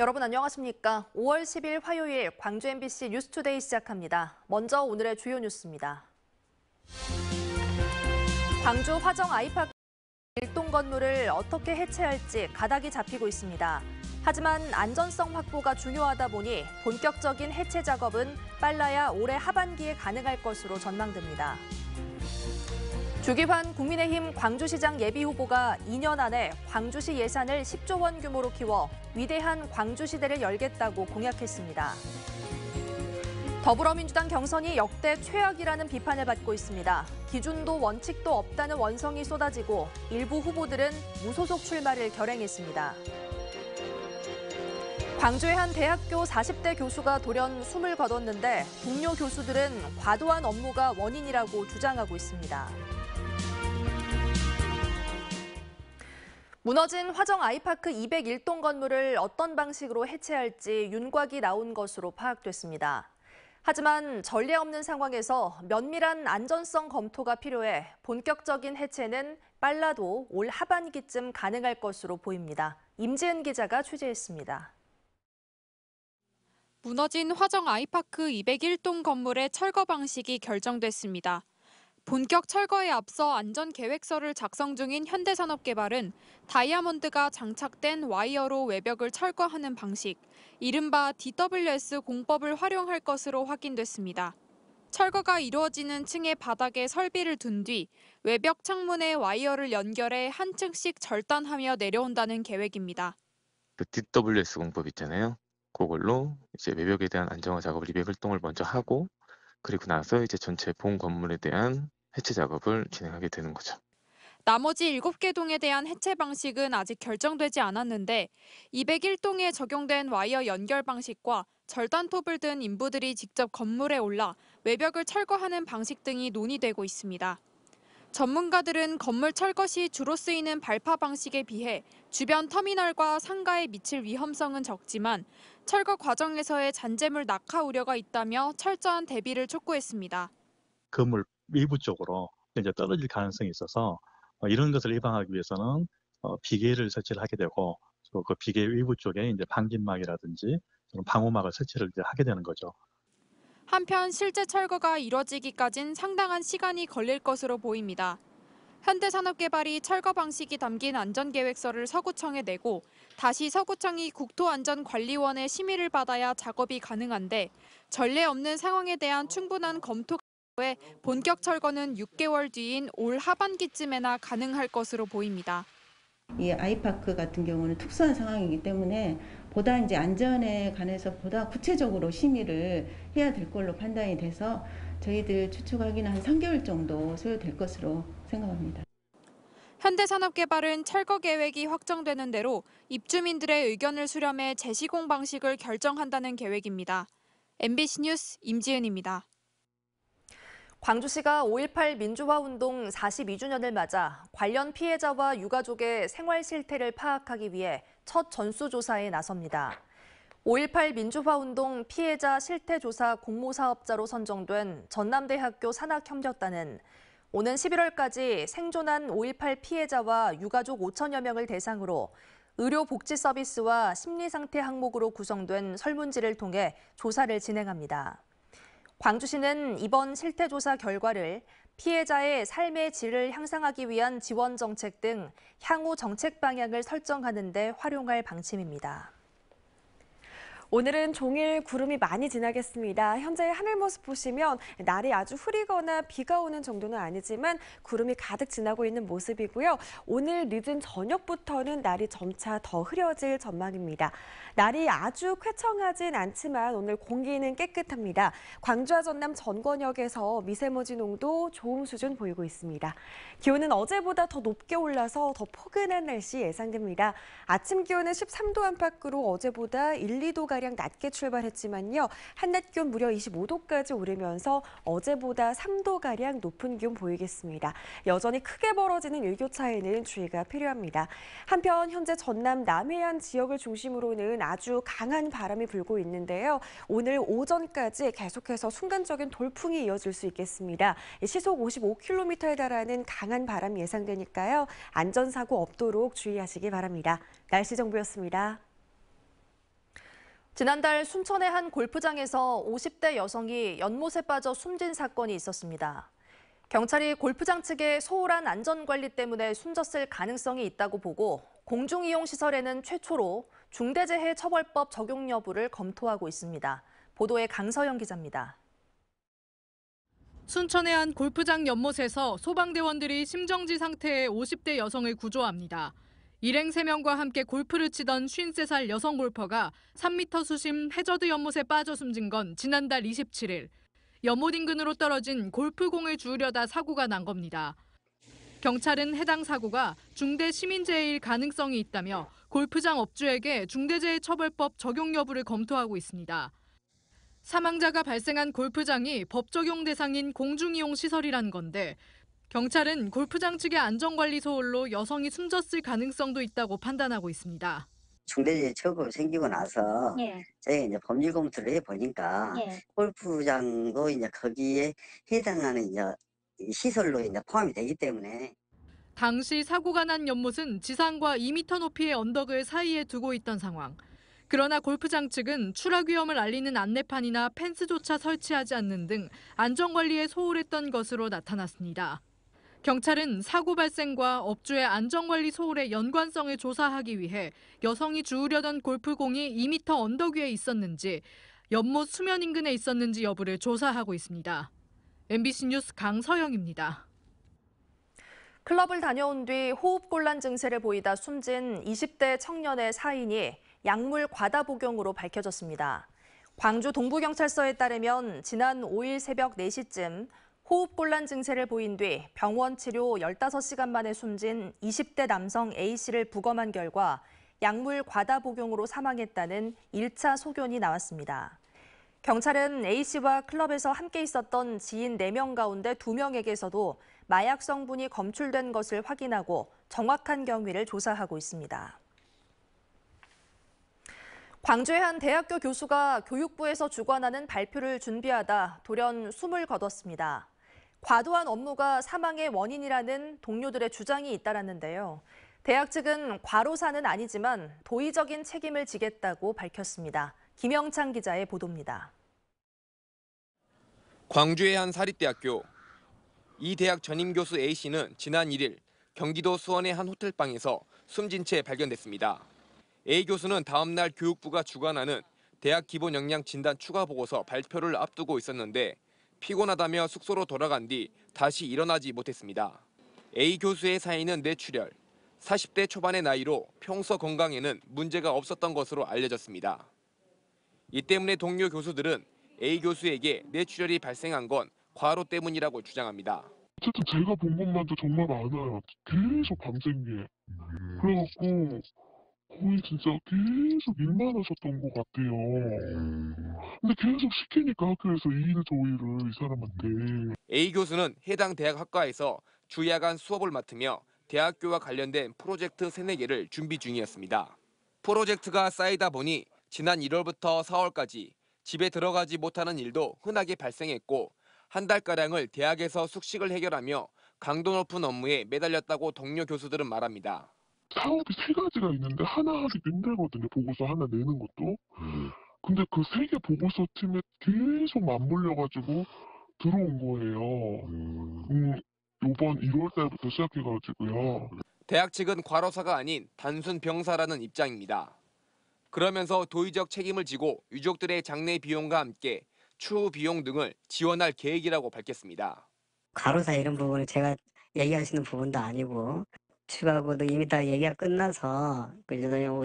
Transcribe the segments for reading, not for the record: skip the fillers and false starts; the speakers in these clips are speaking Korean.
여러분 안녕하십니까? 5월 10일 화요일 광주 MBC 뉴스투데이 시작합니다. 먼저 오늘의 주요 뉴스입니다. 광주 화정 아이파크 일동 건물을 어떻게 해체할지 가닥이 잡히고 있습니다. 하지만 안전성 확보가 중요하다 보니 본격적인 해체 작업은 빨라야 올해 하반기에 가능할 것으로 전망됩니다. 주기환 국민의힘 광주시장 예비후보가 2년 안에 광주시 예산을 10조 원 규모로 키워 위대한 광주시대를 열겠다고 공약했습니다. 더불어민주당 경선이 역대 최악이라는 비판을 받고 있습니다. 기준도 원칙도 없다는 원성이 쏟아지고 일부 후보들은 무소속 출마를 결행했습니다. 광주의 한 대학교 40대 교수가 돌연 숨을 거뒀는데 동료 교수들은 과도한 업무가 원인이라고 주장하고 있습니다. 무너진 화정 아이파크 201동 건물을 어떤 방식으로 해체할지 윤곽이 나온 것으로 파악됐습니다. 하지만 전례 없는 상황에서 면밀한 안전성 검토가 필요해 본격적인 해체는 빨라도 올 하반기쯤 가능할 것으로 보입니다. 임지은 기자가 취재했습니다. 무너진 화정 아이파크 201동 건물의 철거 방식이 결정됐습니다. 본격 철거에 앞서 안전계획서를 작성 중인 현대산업개발은 다이아몬드가 장착된 와이어로 외벽을 철거하는 방식, 이른바 DWS 공법을 활용할 것으로 확인됐습니다. 철거가 이루어지는 층의 바닥에 설비를 둔 뒤 외벽 창문에 와이어를 연결해 한 층씩 절단하며 내려온다는 계획입니다. 그 DWS 공법 있잖아요. 그걸로 이제 외벽에 대한 안정화 작업을 201동을 먼저 하고 그리고 나서 이제 전체 본 건물에 대한 해체 작업을 진행하게 되는 거죠. 나머지 7개 동에 대한 해체 방식은 아직 결정되지 않았는데 201동에 적용된 와이어 연결 방식과 절단톱을 든 인부들이 직접 건물에 올라 외벽을 철거하는 방식 등이 논의되고 있습니다. 전문가들은 건물 철거 시 주로 쓰이는 발파 방식에 비해 주변 터미널과 상가에 미칠 위험성은 적지만 철거 과정에서의 잔재물 낙하 우려가 있다며 철저한 대비를 촉구했습니다. 건물 외부 쪽으로 이제 떨어질 가능성이 있어서 이런 것을 예방하기 위해서는 비계를 설치를 하게 되고 그 비계 외부 쪽에 이제 방진막이라든지 방호막을 설치를 이제 하게 되는 거죠. 한편 실제 철거가 이뤄지기까진 상당한 시간이 걸릴 것으로 보입니다. 현대산업개발이 철거 방식이 담긴 안전계획서를 서구청에 내고 다시 서구청이 국토안전관리원의 심의를 받아야 작업이 가능한데 전례 없는 상황에 대한 충분한 검토가 후에 본격 철거는 6개월 뒤인 올 하반기쯤에나 가능할 것으로 보입니다. 이 아이파크 같은 경우는 특수한 상황이기 때문에 보다 이제 안전에 관해서 보다 구체적으로 심의를 해야 될 걸로 판단이 돼서 저희들 추측하기는 한 3개월 정도 소요될 것으로 생각합니다. 현대산업개발은 철거 계획이 확정되는 대로 입주민들의 의견을 수렴해 재시공 방식을 결정한다는 계획입니다. MBC 뉴스 임지은입니다. 광주시가 5.18 민주화운동 42주년을 맞아 관련 피해자와 유가족의 생활 실태를 파악하기 위해 첫 전수조사에 나섭니다. 5.18 민주화운동 피해자 실태조사 공모사업자로 선정된 전남대학교 산학협력단은 오는 11월까지 생존한 5.18 피해자와 유가족 5천여 명을 대상으로 의료복지 서비스와 심리상태 항목으로 구성된 설문지를 통해 조사를 진행합니다. 광주시는 이번 실태조사 결과를 피해자의 삶의 질을 향상하기 위한 지원 정책 등 향후 정책 방향을 설정하는 데 활용할 방침입니다. 오늘은 종일 구름이 많이 지나겠습니다. 현재 하늘 모습 보시면 날이 아주 흐리거나 비가 오는 정도는 아니지만 구름이 가득 지나고 있는 모습이고요. 오늘 늦은 저녁부터는 날이 점차 더 흐려질 전망입니다. 날이 아주 쾌청하진 않지만 오늘 공기는 깨끗합니다. 광주와 전남 전권역에서 미세먼지 농도 좋은 수준 보이고 있습니다. 기온은 어제보다 더 높게 올라서 더 포근한 날씨 예상됩니다. 아침 기온은 13도 안팎으로 어제보다 1, 2도가량 낮게 출발했지만요. 한낮 기온 무려 25도까지 오르면서 어제보다 3도가량 높은 기온 보이겠습니다. 여전히 크게 벌어지는 일교차에는 주의가 필요합니다. 한편 현재 전남 남해안 지역을 중심으로는 아주 강한 바람이 불고 있는데요. 오늘 오전까지 계속해서 순간적인 돌풍이 이어질 수 있겠습니다. 시속 55km에 달하는 강한 바람이 예상되니까요. 안전사고 없도록 주의하시기 바랍니다. 날씨 정보였습니다. 지난달 순천의 한 골프장에서 50대 여성이 연못에 빠져 숨진 사건이 있었습니다. 경찰이 골프장 측의 소홀한 안전관리 때문에 숨졌을 가능성이 있다고 보고 공중이용시설에는 최초로 중대재해처벌법 적용 여부를 검토하고 있습니다. 보도에 강서영 기자입니다. 순천의 한 골프장 연못에서 소방대원들이 심정지 상태의 50대 여성을 구조합니다. 일행 3명과 함께 골프를 치던 53살 여성 골퍼가 3m 수심 해저드 연못에 빠져 숨진 건 지난달 27일. 연못 인근으로 떨어진 골프공을 주우려다 사고가 난 겁니다. 경찰은 해당 사고가 중대 시민재해일 가능성이 있다며 골프장 업주에게 중대재해처벌법 적용 여부를 검토하고 있습니다. 사망자가 발생한 골프장이 법 적용 대상인 공중이용 시설이란 건데 경찰은 골프장 측의 안전관리 소홀로 여성이 숨졌을 가능성도 있다고 판단하고 있습니다. 중대재해 처벌 생기고 나서 저희가 이제 법률 검토를 해보니까 골프장도 이제 거기에 해당하는 이제 시설로 이제 포함이 되기 때문에 당시 사고가 난 연못은 지상과 2m 높이의 언덕을 사이에 두고 있던 상황. 그러나 골프장 측은 추락 위험을 알리는 안내판이나 펜스조차 설치하지 않는 등 안전관리에 소홀했던 것으로 나타났습니다. 경찰은 사고 발생과 업주의 안전관리 소홀의 연관성을 조사하기 위해 여성이 주우려던 골프공이 2m 언덕 위에 있었는지, 연못 수면 인근에 있었는지 여부를 조사하고 있습니다. MBC 뉴스 강서영입니다. 클럽을 다녀온 뒤 호흡곤란 증세를 보이다 숨진 20대 청년의 사인이 약물 과다 복용으로 밝혀졌습니다. 광주 동부경찰서에 따르면 지난 5일 새벽 4시쯤 호흡곤란 증세를 보인 뒤 병원 치료 15시간 만에 숨진 20대 남성 A씨를 부검한 결과 약물 과다 복용으로 사망했다는 1차 소견이 나왔습니다. 경찰은 A씨와 클럽에서 함께 있었던 지인 4명 가운데 2명에게서도 마약 성분이 검출된 것을 확인하고 정확한 경위를 조사하고 있습니다. 광주의 한 대학교 교수가 교육부에서 주관하는 발표를 준비하다 돌연 숨을 거뒀습니다. 과도한 업무가 사망의 원인이라는 동료들의 주장이 잇따랐는데요. 대학 측은 과로사는 아니지만 도의적인 책임을 지겠다고 밝혔습니다. 김영창 기자의 보도입니다. 광주의 한 사립대학교. 이 대학 전임 교수 A씨는 지난 1일 경기도 수원의 한 호텔방에서 숨진 채 발견됐습니다. A 교수는 다음 날 교육부가 주관하는 대학 기본 역량 진단 추가 보고서 발표를 앞두고 있었는데 피곤하다며 숙소로 돌아간 뒤 다시 일어나지 못했습니다. A 교수의 사인은 뇌출혈, 40대 초반의 나이로 평소 건강에는 문제가 없었던 것으로 알려졌습니다. 이 때문에 동료 교수들은 A 교수에게 뇌출혈이 발생한 건 과로 때문이라고 주장합니다. 어쨌든 제가 본 것만도 정말 많아요. 계속 밤샘게. 그래갖고 거의 진짜 계속 일만 하셨던 것 같아요. 근데 계속 시키니까 학교에서 일 조의를 이 사람한테. A 교수는 해당 대학 학과에서 주야간 수업을 맡으며 대학교와 관련된 프로젝트 3-4개를 준비 중이었습니다. 프로젝트가 쌓이다 보니 지난 1월부터 4월까지 집에 들어가지 못하는 일도 흔하게 발생했고 한 달가량을 대학에서 숙식을 해결하며 강도 높은 업무에 매달렸다고 동료 교수들은 말합니다. 사업이 3가지가 있는데 하나 하기도 힘들거든요. 보고서 하나 내는 것도. 근데 그 3개 보고서 팀에 계속 맞물려가지고 들어온 거예요. 이번 1월 달부터 시작해가지고요. 대학 측은 과로사가 아닌 단순 병사라는 입장입니다. 그러면서 도의적 책임을 지고 유족들의 장례 비용과 함께 추후 비용 등을 지원할 계획이라고 밝혔습니다. 과로사 이런 부분은 제가 얘기할 수 있는 부분도 아니고 추가하고도 이미 다 얘기가 끝나서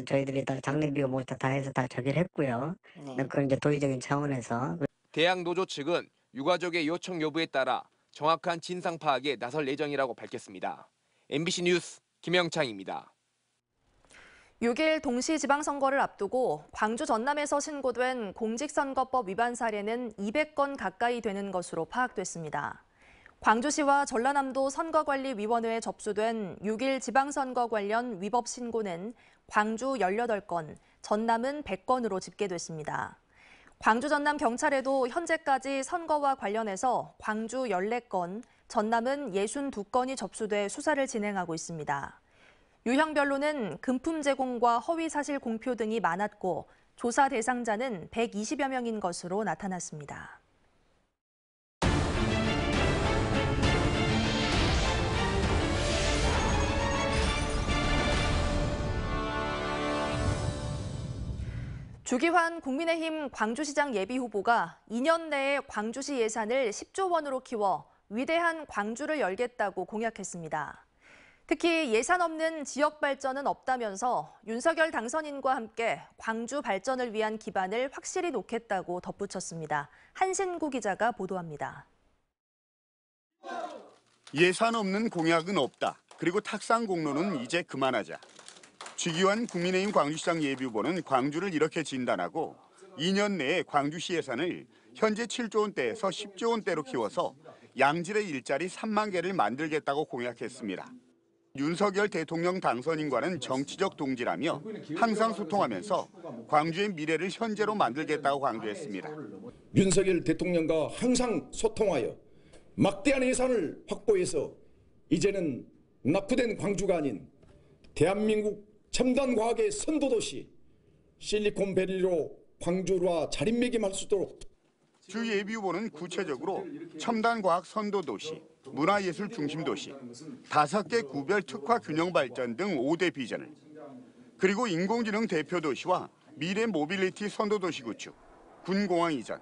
저희들이 다 장례비가 뭐 다 해서 다 저기를 했고요. 그건 이제 도의적인 차원에서. 대학 노조 측은 유가족의 요청 여부에 따라 정확한 진상 파악에 나설 예정이라고 밝혔습니다. MBC 뉴스 김영창입니다. 6일 동시지방선거를 앞두고 광주 전남에서 신고된 공직선거법 위반 사례는 200건 가까이 되는 것으로 파악됐습니다. 광주시와 전라남도 선거관리위원회에 접수된 6일 지방선거 관련 위법 신고는 광주 18건, 전남은 100건으로 집계됐습니다. 광주 전남 경찰에도 현재까지 선거와 관련해서 광주 14건, 전남은 62건이 접수돼 수사를 진행하고 있습니다. 유형별로는 금품 제공과 허위 사실 공표 등이 많았고 조사 대상자는 120여 명인 것으로 나타났습니다. 주기환 국민의힘 광주시장 예비후보가 2년 내에 광주시 예산을 10조 원으로 키워 위대한 광주를 열겠다고 공약했습니다. 특히 예산 없는 지역 발전은 없다면서 윤석열 당선인과 함께 광주 발전을 위한 기반을 확실히 놓겠다고 덧붙였습니다. 한신구 기자가 보도합니다. 예산 없는 공약은 없다. 그리고 탁상 공론은 이제 그만하자. 주기환 국민의힘 광주시장 예비후보는 광주를 이렇게 진단하고 2년 내에 광주시 예산을 현재 7조 원대에서 10조 원대로 키워서 양질의 일자리 3만 개를 만들겠다고 공약했습니다. 윤석열 대통령 당선인과는 정치적 동지라며 항상 소통하면서 광주의 미래를 현재로 만들겠다고 강조했습니다. 윤석열 대통령과 항상 소통하여 막대한 예산을 확보해서 이제는 낙후된 광주가 아닌 대한민국 첨단 과학의 선도도시 실리콘밸리로 광주와 자리매김할 수 있도록. 주 예비후보는 구체적으로 첨단 과학 선도도시, 문화예술 중심도시, 5개 구별 특화 균형 발전 등 5대 비전을, 그리고 인공지능 대표도시와 미래 모빌리티 선도도시 구축, 군공항 이전,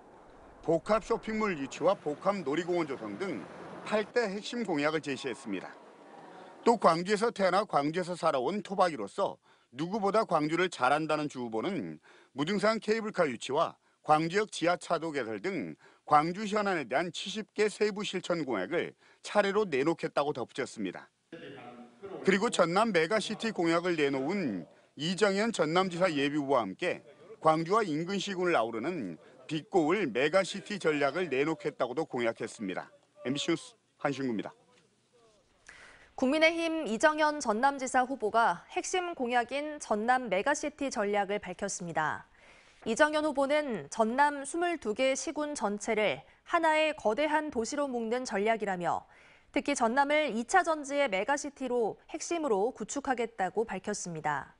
복합 쇼핑몰 유치와 복합 놀이공원 조성 등 8대 핵심 공약을 제시했습니다. 또 광주에서 태어나 광주에서 살아온 토박이로서 누구보다 광주를 잘한다는 주 후보는 무등산 케이블카 유치와 광주역 지하차도 개설 등 광주 현안에 대한 70개 세부 실천 공약을 차례로 내놓겠다고 덧붙였습니다. 그리고 전남 메가시티 공약을 내놓은 이정현 전남지사 예비후보와 함께 광주와 인근 시군을 아우르는 빛고울 메가시티 전략을 내놓겠다고도 공약했습니다. MBC 뉴스 한신구입니다. 국민의힘 이정현 전남지사 후보가 핵심 공약인 전남 메가시티 전략을 밝혔습니다. 이정현 후보는 전남 22개 시군 전체를 하나의 거대한 도시로 묶는 전략이라며 특히 전남을 2차 전지의 메가시티로 핵심으로 구축하겠다고 밝혔습니다.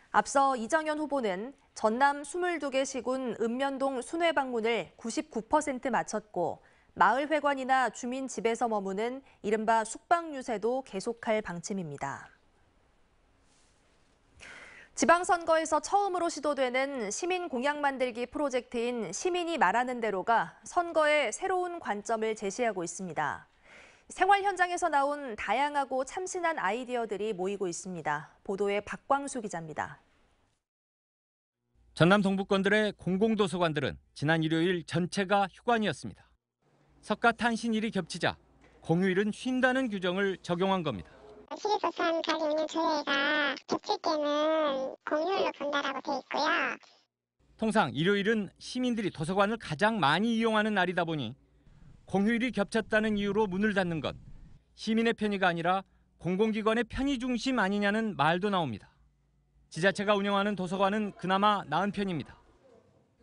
앞서 이정현 후보는 전남 22개 시군 읍면동 순회 방문을 99% 마쳤고 마을회관이나 주민 집에서 머무는 이른바 숙박 유세도 계속할 방침입니다. 지방선거에서 처음으로 시도되는 시민 공약 만들기 프로젝트인 시민이 말하는 대로가 선거에 새로운 관점을 제시하고 있습니다. 생활 현장에서 나온 다양하고 참신한 아이디어들이 모이고 있습니다. 보도에 박광수 기자입니다. 전남 동부권들의 공공도서관들은 지난 일요일 전체가 휴관이었습니다. 석가탄신일이 겹치자 공휴일은 쉰다는 규정을 적용한 겁니다. 시립도서관 가게 운영 조례가 겹칠 때는 공휴일로 본다라고 돼 있고요. 통상 일요일은 시민들이 도서관을 가장 많이 이용하는 날이다 보니 공휴일이 겹쳤다는 이유로 문을 닫는 건 시민의 편의가 아니라 공공기관의 편의 중심 아니냐는 말도 나옵니다. 지자체가 운영하는 도서관은 그나마 나은 편입니다.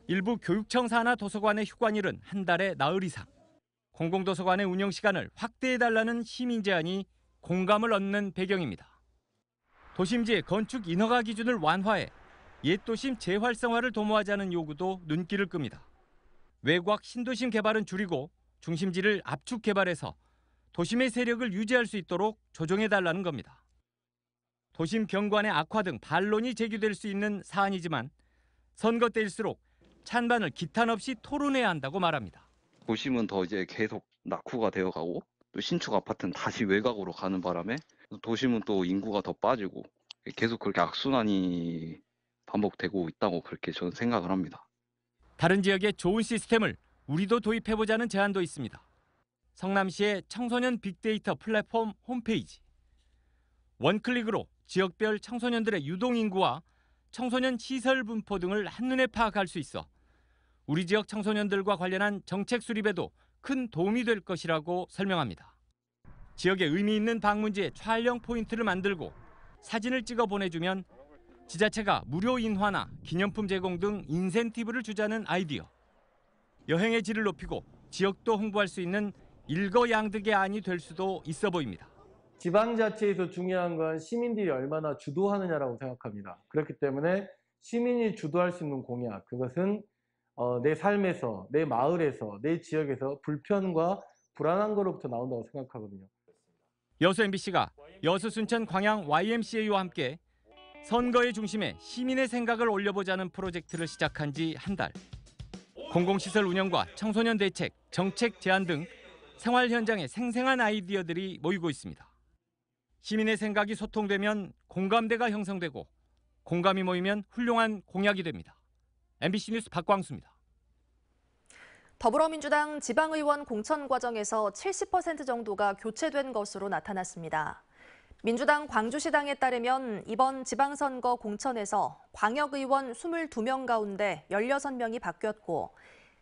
일부 교육청 산하 도서관의 휴관일은 한 달에 나흘 이상. 공공도서관의 운영 시간을 확대해달라는 시민 제안이 공감을 얻는 배경입니다. 도심지의 건축 인허가 기준을 완화해 옛 도심 재활성화를 도모하자는 요구도 눈길을 끕니다. 외곽 신도심 개발은 줄이고 중심지를 압축 개발해서 도심의 세력을 유지할 수 있도록 조정해달라는 겁니다. 도심 경관의 악화 등 반론이 제기될 수 있는 사안이지만 선거 때일수록 찬반을 기탄 없이 토론해야 한다고 말합니다. 도심은 더 이제 계속 낙후가 되어가고 또 신축 아파트는 다시 외곽으로 가는 바람에 도심은 또 인구가 더 빠지고 계속 그렇게 악순환이 반복되고 있다고 그렇게 저는 생각을 합니다. 다른 지역의 좋은 시스템을 우리도 도입해보자는 제안도 있습니다. 성남시의 청소년 빅데이터 플랫폼 홈페이지. 원클릭으로 지역별 청소년들의 유동인구와 청소년 시설 분포 등을 한눈에 파악할 수 있어 우리 지역 청소년들과 관련한 정책 수립에도 큰 도움이 될 것이라고 설명합니다. 지역에 의미 있는 방문지에 촬영 포인트를 만들고 사진을 찍어 보내주면 지자체가 무료 인화나 기념품 제공 등 인센티브를 주자는 아이디어. 여행의 질을 높이고 지역도 홍보할 수 있는 일거양득의 안이 될 수도 있어 보입니다. 지방자치에서 중요한 건 시민들이 얼마나 주도하느냐라고 생각합니다. 그렇기 때문에 시민이 주도할 수 있는 공약, 그것은 내 삶에서, 내 마을에서, 내 지역에서 불편과 불안한 거로부터 나온다고 생각하거든요. 여수 MBC가 여수 순천 광양 YMCA와 함께 선거의 중심에 시민의 생각을 올려보자는 프로젝트를 시작한 지 한 달. 공공시설 운영과 청소년 대책, 정책 제안 등 생활 현장에 생생한 아이디어들이 모이고 있습니다. 시민의 생각이 소통되면 공감대가 형성되고 공감이 모이면 훌륭한 공약이 됩니다. MBC 뉴스 박광수입니다. 더불어민주당 지방의원 공천 과정에서 70% 정도가 교체된 것으로 나타났습니다. 민주당 광주시당에 따르면 이번 지방선거 공천에서 광역의원 22명 가운데 16명이 바뀌었고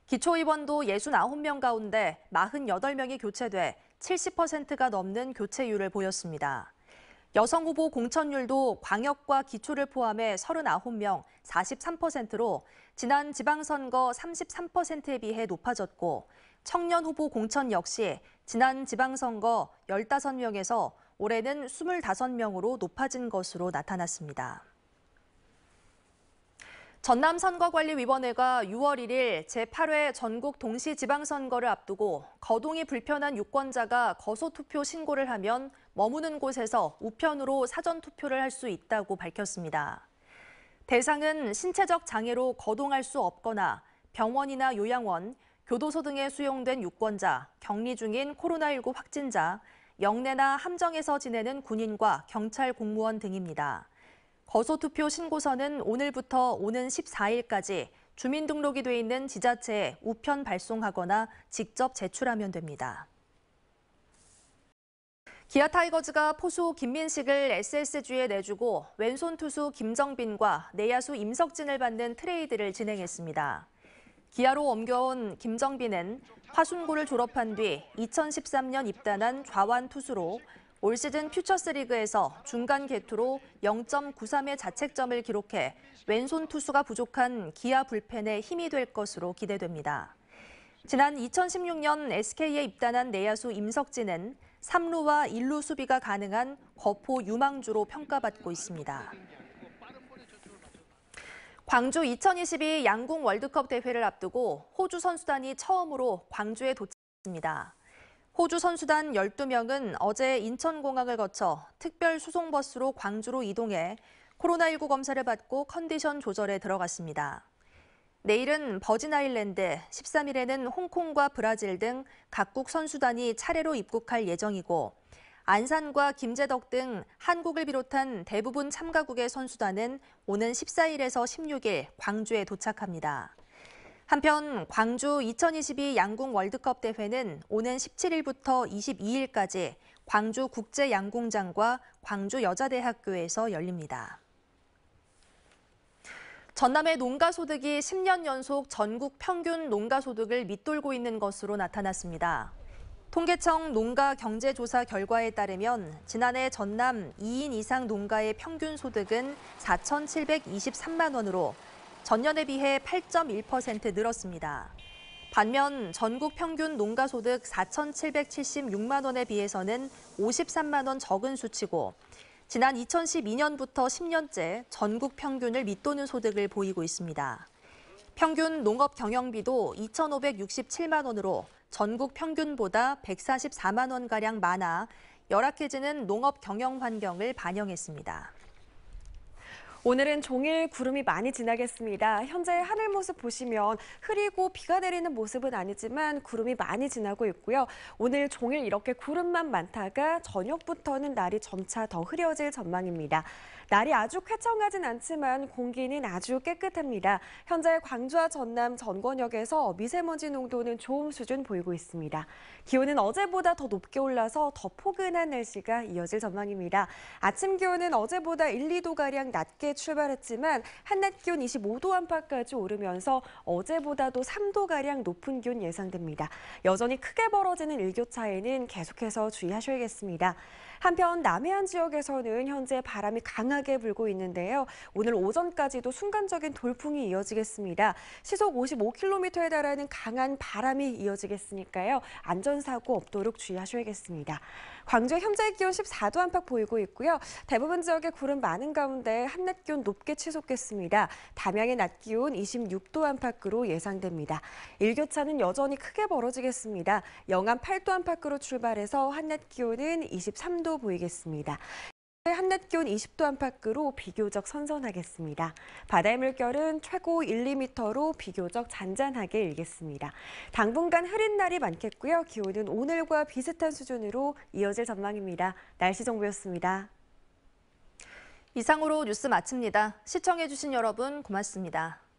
기초의원도 69명 가운데 48명이 교체돼 70%가 넘는 교체율을 보였습니다. 여성 후보 공천율도 광역과 기초를 포함해 39명, 43%로 지난 지방선거 33%에 비해 높아졌고 청년 후보 공천 역시 지난 지방선거 15명에서 올해는 25명으로 높아진 것으로 나타났습니다. 전남선거관리위원회가 6월 1일 제8회 전국 동시지방선거를 앞두고 거동이 불편한 유권자가 거소투표 신고를 하면 머무는 곳에서 우편으로 사전투표를 할 수 있다고 밝혔습니다. 대상은 신체적 장애로 거동할 수 없거나 병원이나 요양원, 교도소 등에 수용된 유권자, 격리 중인 코로나19 확진자, 영내나 함정에서 지내는 군인과 경찰 공무원 등입니다. 거소투표 신고서는 오늘부터 오는 14일까지 주민등록이 돼 있는 지자체에 우편 발송하거나 직접 제출하면 됩니다. 기아 타이거즈가 포수 김민식을 SSG에 내주고 왼손 투수 김정빈과 내야수 임석진을 받는 트레이드를 진행했습니다. 기아로 옮겨온 김정빈은 화순고를 졸업한 뒤 2013년 입단한 좌완 투수로 올 시즌 퓨처스리그에서 중간 개투로 0.93의 자책점을 기록해 왼손 투수가 부족한 기아 불펜에 힘이 될 것으로 기대됩니다. 지난 2016년 SK에 입단한 내야수 임석진은 3루와 1루 수비가 가능한 거포 유망주로 평가받고 있습니다. 광주 2022 양궁 월드컵 대회를 앞두고 호주 선수단이 처음으로 광주에 도착했습니다. 호주 선수단 12명은 어제 인천공항을 거쳐 특별 수송버스로 광주로 이동해 코로나19 검사를 받고 컨디션 조절에 들어갔습니다. 내일은 버진아일랜드, 13일에는 홍콩과 브라질 등 각국 선수단이 차례로 입국할 예정이고 안산과 김재덕 등 한국을 비롯한 대부분 참가국의 선수단은 오는 14일에서 16일 광주에 도착합니다. 한편 광주 2022 양궁 월드컵 대회는 오는 17일부터 22일까지 광주 국제양궁장과 광주 여자대학교에서 열립니다. 전남의 농가소득이 10년 연속 전국 평균 농가소득을 밑돌고 있는 것으로 나타났습니다. 통계청 농가경제조사 결과에 따르면 지난해 전남 2인 이상 농가의 평균 소득은 4,723만 원으로 전년에 비해 8.1% 늘었습니다. 반면 전국 평균 농가소득 4,776만 원에 비해서는 53만 원 적은 수치고 지난 2012년부터 10년째 전국 평균을 밑도는 소득을 보이고 있습니다. 평균 농업 경영비도 2,567만 원으로 전국 평균보다 144만 원가량 많아 열악해지는 농업 경영 환경을 반영했습니다. 오늘은 종일 구름이 많이 지나겠습니다. 현재 하늘 모습 보시면 흐리고 비가 내리는 모습은 아니지만 구름이 많이 지나고 있고요. 오늘 종일 이렇게 구름만 많다가 저녁부터는 날이 점차 더 흐려질 전망입니다. 날이 아주 쾌청하진 않지만 공기는 아주 깨끗합니다. 현재 광주와 전남, 전권역에서 미세먼지 농도는 좋음 수준 보이고 있습니다. 기온은 어제보다 더 높게 올라서 더 포근한 날씨가 이어질 전망입니다. 아침 기온은 어제보다 1, 2도가량 낮게 출발했지만 한낮 기온 25도 안팎까지 오르면서 어제보다도 3도가량 높은 기온 예상됩니다. 여전히 크게 벌어지는 일교차에는 계속해서 주의하셔야겠습니다. 한편 남해안 지역에서는 현재 바람이 강하게 불고 있는데요. 오늘 오전까지도 순간적인 돌풍이 이어지겠습니다. 시속 55km에 달하는 강한 바람이 이어지겠으니까요. 안전사고 없도록 주의하셔야겠습니다. 광주의 현재 기온 14도 안팎 보이고 있고요. 대부분 지역에 구름 많은 가운데 한낮 기온 높게 치솟겠습니다. 담양의 낮 기온 26도 안팎으로 예상됩니다. 일교차는 여전히 크게 벌어지겠습니다. 영암 8도 안팎으로 출발해서 한낮 기온은 23도 보이겠습니다. 한낮 기온 20도 안팎으로 비교적 선선하겠습니다. 바다의 물결은 최고 1, 2m로 비교적 잔잔하게 일겠습니다. 당분간 흐린 날이 많겠고요. 기온은 오늘과 비슷한 수준으로 이어질 전망입니다. 날씨 정보였습니다. 이상으로 뉴스 마칩니다. 시청해주신 여러분 고맙습니다.